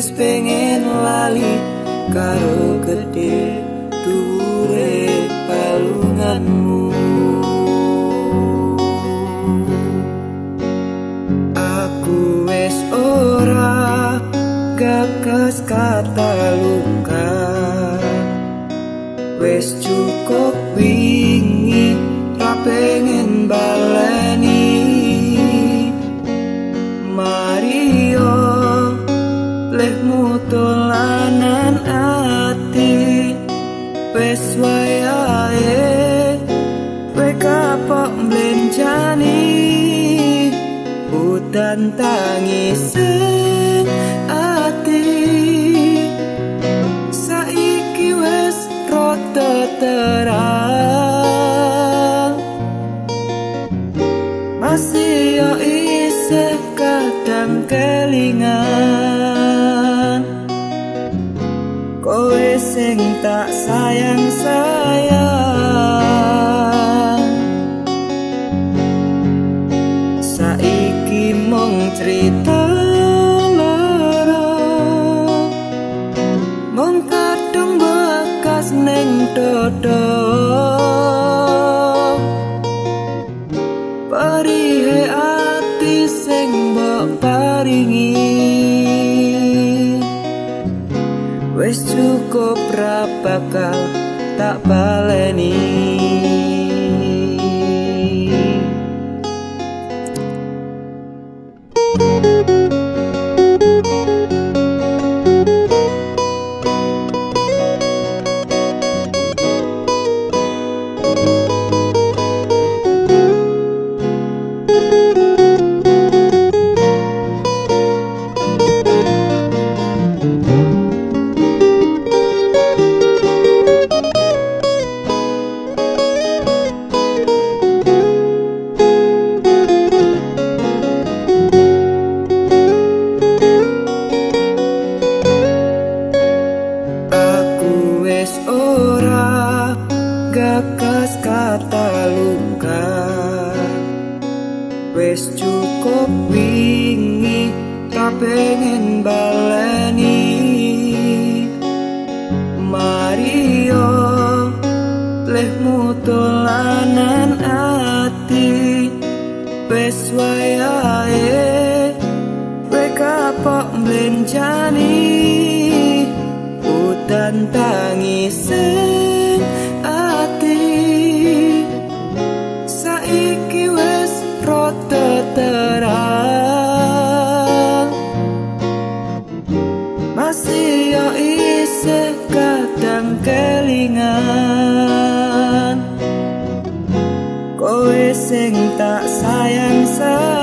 wis pengen lali karo gede dhuwure palunganmu. Aku wis ora gagas kata luka, wis cukup wingi ra pengen baleni. Mario lehmu tolanan ati, wis wayahe kowe kapok mblenjani. Udan tangisin ati saiki wis rada terang, masih yo isih kadang kelingan kowe sing tak sayang-sayang. Saiki mung cerita lara, mung kadung bekas ning dodo. Perihe ati sing mbok paringi, wis cukup ra bakal tak baleni. Ora gagas kata luka, wis cukup wingi ra pengen baleni. Mario lehmu tolanan ati, wis wayahe kowe kapok mblenjani. Udan tangisin ati saiki wis rada terang, masih yo isih kadang kelingan kowe sing tak sayang-sayang.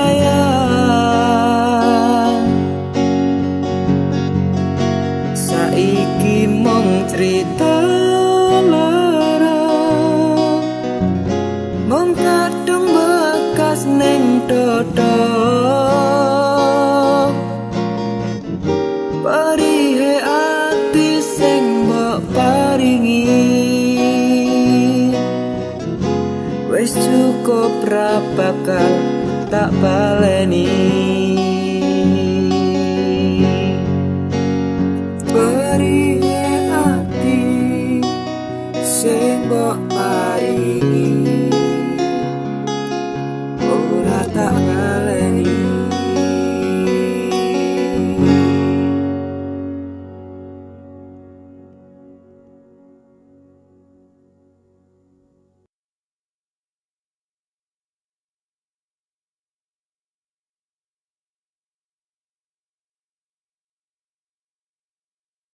Saiki mung cerita lara, mung kadung bekas ning dodo. Perihe ati sing mbok paringi, wis cukup ra bakal tak baleni. Perihe ati sing mbok